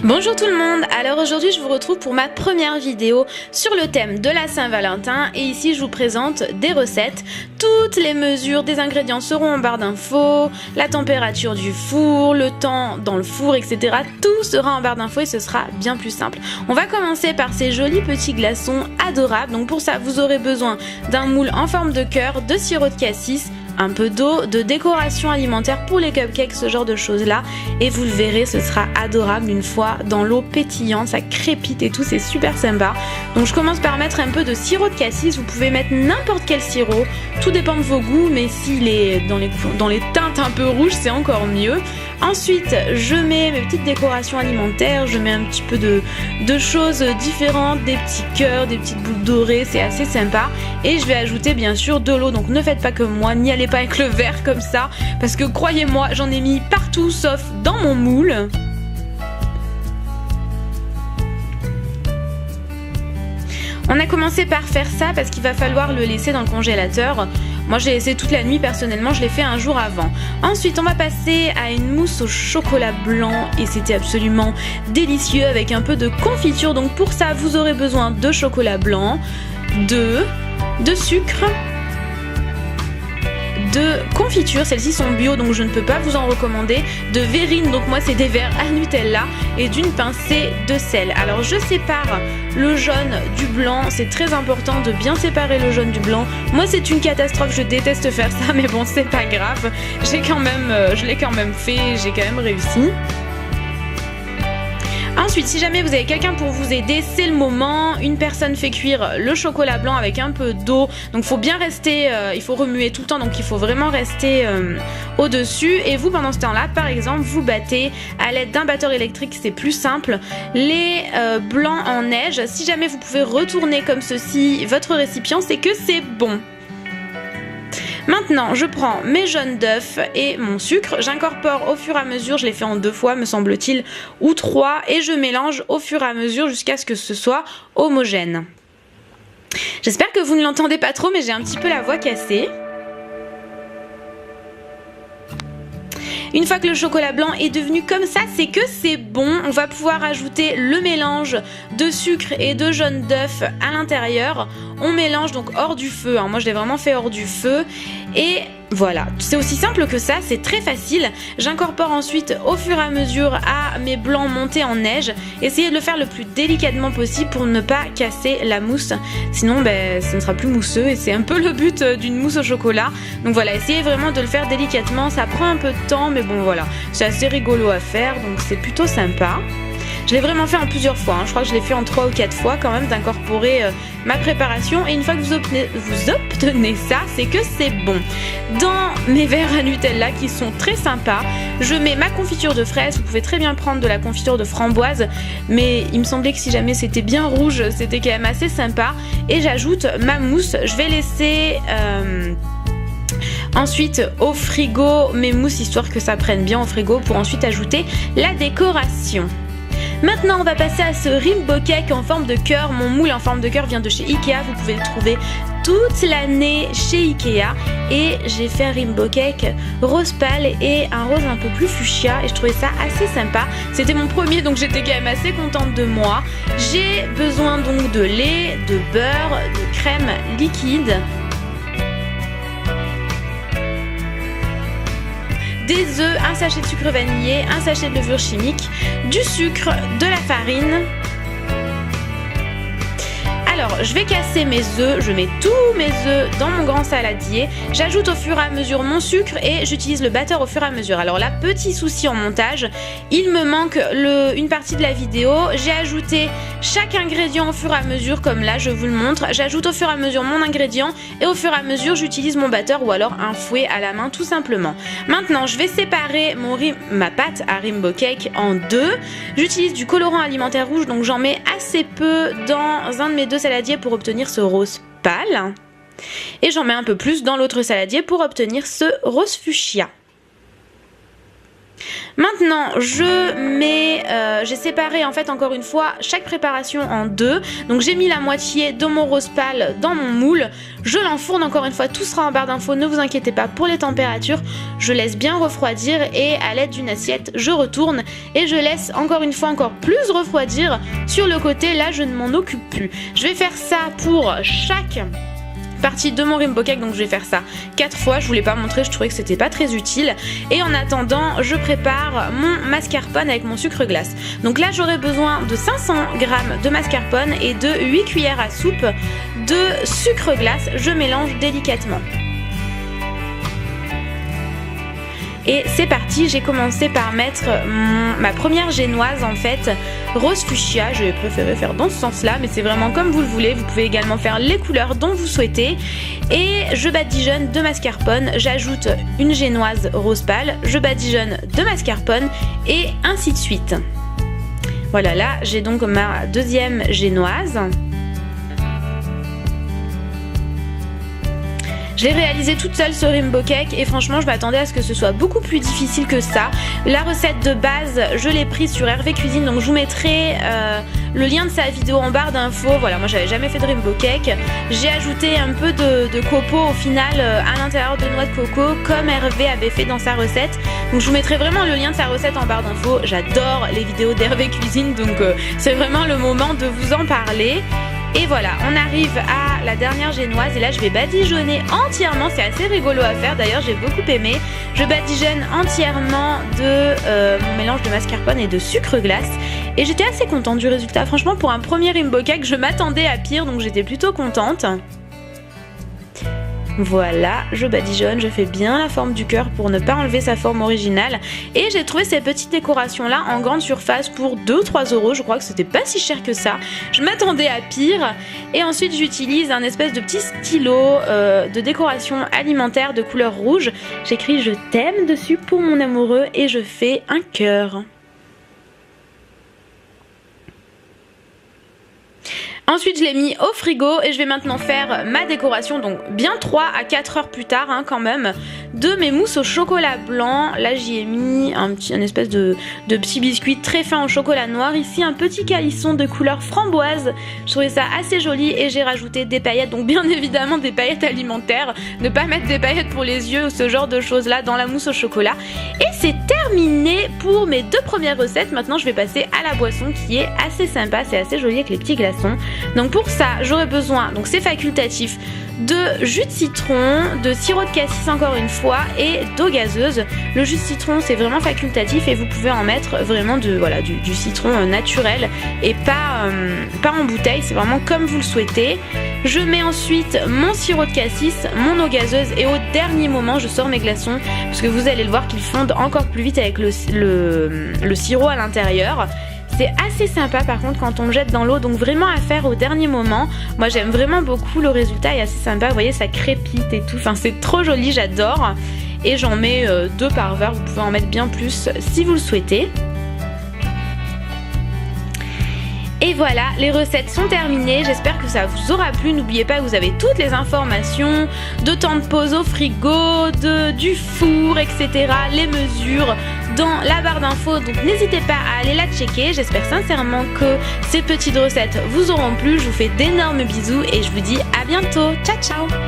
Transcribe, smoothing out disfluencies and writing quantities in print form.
Bonjour tout le monde, alors aujourd'hui je vous retrouve pour ma première vidéo sur le thème de la Saint-Valentin et ici je vous présente des recettes. Toutes les mesures des ingrédients seront en barre d'infos, la température du four, le temps dans le four, etc. Tout sera en barre d'infos et ce sera bien plus simple. On va commencer par ces jolis petits glaçons adorables. Donc pour ça vous aurez besoin d'un moule en forme de cœur, de sirop de cassis, un peu d'eau, de décoration alimentaire pour les cupcakes, ce genre de choses là, et vous le verrez, ce sera adorable une fois dans l'eau pétillante, ça crépite et tout, c'est super sympa. Donc je commence par mettre un peu de sirop de cassis, vous pouvez mettre n'importe quel sirop, tout dépend de vos goûts, mais s'il est dans les teintes un peu rouges, c'est encore mieux. Ensuite, je mets mes petites décorations alimentaires, je mets un petit peu de choses différentes, des petits cœurs, des petites boules dorées, c'est assez sympa. Et je vais ajouter bien sûr de l'eau, donc ne faites pas comme moi, n'y allez pas avec le verre comme ça, parce que croyez-moi, j'en ai mis partout sauf dans mon moule. On a commencé par faire ça parce qu'il va falloir le laisser dans le congélateur. Moi j'ai laissé toute la nuit, personnellement je l'ai fait un jour avant. Ensuite on va passer à une mousse au chocolat blanc et c'était absolument délicieux avec un peu de confiture. Donc pour ça vous aurez besoin de chocolat blanc, de sucre, de confiture, celles-ci sont bio donc je ne peux pas vous en recommander, de verrine, donc moi c'est des verres à Nutella, et d'une pincée de sel. Alors je sépare le jaune du blanc, c'est très important de bien séparer le jaune du blanc. Moi c'est une catastrophe, je déteste faire ça, mais bon c'est pas grave, je l'ai quand même fait, j'ai quand même réussi. Ensuite, si jamais vous avez quelqu'un pour vous aider, c'est le moment. Une personne fait cuire le chocolat blanc avec un peu d'eau. Donc il faut bien rester, il faut remuer tout le temps, donc il faut vraiment rester au-dessus. Et vous, pendant ce temps-là, par exemple, vous battez à l'aide d'un batteur électrique, c'est plus simple, les blancs en neige. Si jamais vous pouvez retourner comme ceci votre récipient, c'est que c'est bon. Maintenant, je prends mes jaunes d'œufs et mon sucre, j'incorpore au fur et à mesure, je l'ai fait en 2 fois me semble-t-il, ou 3, et je mélange au fur et à mesure jusqu'à ce que ce soit homogène. J'espère que vous ne l'entendez pas trop, mais j'ai un petit peu la voix cassée. Une fois que le chocolat blanc est devenu comme ça, c'est que c'est bon. On va pouvoir ajouter le mélange de sucre et de jaune d'œuf à l'intérieur. On mélange donc hors du feu, hein. Moi je l'ai vraiment fait hors du feu. Et voilà, c'est aussi simple que ça, c'est très facile. J'incorpore ensuite au fur et à mesure à mes blancs montés en neige. Essayez de le faire le plus délicatement possible pour ne pas casser la mousse. Sinon, ça ne sera plus mousseux et c'est un peu le but d'une mousse au chocolat. Donc voilà, essayez vraiment de le faire délicatement. Ça prend un peu de temps, mais bon voilà, c'est assez rigolo à faire, donc c'est plutôt sympa. Je l'ai vraiment fait en plusieurs fois, hein. Je crois que je l'ai fait en 3 ou 4 fois quand même, d'incorporer ma préparation. Et une fois que vous obtenez ça, c'est que c'est bon. Dans mes verres à Nutella qui sont très sympas, je mets ma confiture de fraise. Vous pouvez très bien prendre de la confiture de framboise, mais il me semblait que si jamais c'était bien rouge, c'était quand même assez sympa. Et j'ajoute ma mousse. Je vais laisser... ensuite au frigo mes mousses histoire que ça prenne bien au frigo pour ensuite ajouter la décoration. Maintenant on va passer à ce rainbow cake en forme de cœur. Mon moule en forme de cœur vient de chez Ikea, vous pouvez le trouver toute l'année chez Ikea. Et j'ai fait un rainbow cake rose pâle et un rose un peu plus fuchsia et je trouvais ça assez sympa. C'était mon premier donc j'étais quand même assez contente de moi. J'ai besoin donc de lait, de beurre, de crème liquide, des œufs, un sachet de sucre vanillé, un sachet de levure chimique, du sucre, de la farine. Alors, je vais casser mes œufs, je mets tous mes œufs dans mon grand saladier, j'ajoute au fur et à mesure mon sucre et j'utilise le batteur au fur et à mesure. Alors là, petit souci en montage, il me manque une partie de la vidéo, j'ai ajouté chaque ingrédient au fur et à mesure comme là je vous le montre, j'ajoute au fur et à mesure mon ingrédient et au fur et à mesure j'utilise mon batteur ou alors un fouet à la main tout simplement. Maintenant, je vais séparer ma pâte à rainbow cake en 2, j'utilise du colorant alimentaire rouge donc j'en mets assez peu dans un de mes 2 saladier pour obtenir ce rose pâle et j'en mets un peu plus dans l'autre saladier pour obtenir ce rose fuchsia. Maintenant, j'ai séparé en fait encore une fois chaque préparation en deux. Donc j'ai mis la moitié de mon rose pâle dans mon moule. Je l'enfourne encore une fois, tout sera en barre d'infos, ne vous inquiétez pas pour les températures. Je laisse bien refroidir et à l'aide d'une assiette, je retourne et je laisse encore une fois encore plus refroidir. Sur le côté, là, je ne m'en occupe plus. Je vais faire ça pour chaque partie de mon rainbow cake, donc je vais faire ça 4 fois. Je voulais pas montrer, je trouvais que c'était pas très utile. Et en attendant, je prépare mon mascarpone avec mon sucre glace. Donc là, j'aurai besoin de 500 g de mascarpone et de 8 cuillères à soupe de sucre glace. Je mélange délicatement. Et c'est parti, j'ai commencé par mettre ma première génoise en fait, rose fuchsia. J'ai préféré faire dans ce sens-là, mais c'est vraiment comme vous le voulez. Vous pouvez également faire les couleurs dont vous souhaitez. Et je badigeonne de mascarpone, j'ajoute une génoise rose pâle, je badigeonne de mascarpone et ainsi de suite. Voilà, là j'ai donc ma deuxième génoise. J'ai réalisé toute seule ce rainbow cake et franchement je m'attendais à ce que ce soit beaucoup plus difficile que ça. La recette de base je l'ai prise sur Hervé Cuisine, donc je vous mettrai le lien de sa vidéo en barre d'infos. Voilà, moi j'avais jamais fait de rainbow cake. J'ai ajouté un peu de copeaux au final à l'intérieur de noix de coco comme Hervé avait fait dans sa recette. Donc je vous mettrai vraiment le lien de sa recette en barre d'infos. J'adore les vidéos d'Hervé Cuisine, donc c'est vraiment le moment de vous en parler. Et voilà, on arrive à la dernière génoise et là je vais badigeonner entièrement, c'est assez rigolo à faire d'ailleurs, j'ai beaucoup aimé. Je badigeonne entièrement de mon mélange de mascarpone et de sucre glace et j'étais assez contente du résultat. Franchement pour un premier rainbow cake je m'attendais à pire, donc j'étais plutôt contente. Voilà, je badigeonne, je fais bien la forme du cœur pour ne pas enlever sa forme originale. Et j'ai trouvé ces petites décorations là en grande surface pour 2-3 €. Je crois que c'était pas si cher que ça. Je m'attendais à pire. Et ensuite j'utilise un espèce de petit stylo de décoration alimentaire de couleur rouge. J'écris je t'aime dessus pour mon amoureux et je fais un cœur. Ensuite je l'ai mis au frigo et je vais maintenant faire ma décoration, donc bien 3 à 4 heures plus tard quand même, de mes mousses au chocolat blanc. Là j'y ai mis un espèce de petit biscuit très fin au chocolat noir, ici un petit calisson de couleur framboise. Je trouvais ça assez joli et j'ai rajouté des paillettes, donc bien évidemment des paillettes alimentaires, ne pas mettre des paillettes pour les yeux ou ce genre de choses là dans la mousse au chocolat. Et c'est terminé pour mes 2 premières recettes. Maintenant je vais passer à la boisson qui est assez sympa, c'est assez joli avec les petits glaçons. Donc pour ça j'aurai besoin, donc c'est facultatif, de jus de citron, de sirop de cassis encore une fois et d'eau gazeuse. Le jus de citron c'est vraiment facultatif et vous pouvez en mettre vraiment du citron naturel et pas en bouteille, c'est vraiment comme vous le souhaitez. Je mets ensuite mon sirop de cassis, mon eau gazeuse et au dernier moment je sors mes glaçons parce que vous allez le voir qu'ils fondent encore plus vite avec le sirop à l'intérieur. C'est assez sympa par contre quand on le jette dans l'eau, donc vraiment à faire au dernier moment. Moi j'aime vraiment beaucoup, le résultat est assez sympa, vous voyez ça crépite et tout, enfin c'est trop joli, j'adore. Et j'en mets 2 par verre, vous pouvez en mettre bien plus si vous le souhaitez. Et voilà, les recettes sont terminées, j'espère que ça vous aura plu. N'oubliez pas que vous avez toutes les informations de temps de pause au frigo, du four, etc. Les mesures dans la barre d'infos, donc n'hésitez pas à aller la checker. J'espère sincèrement que ces petites recettes vous auront plu. Je vous fais d'énormes bisous et je vous dis à bientôt. Ciao ciao.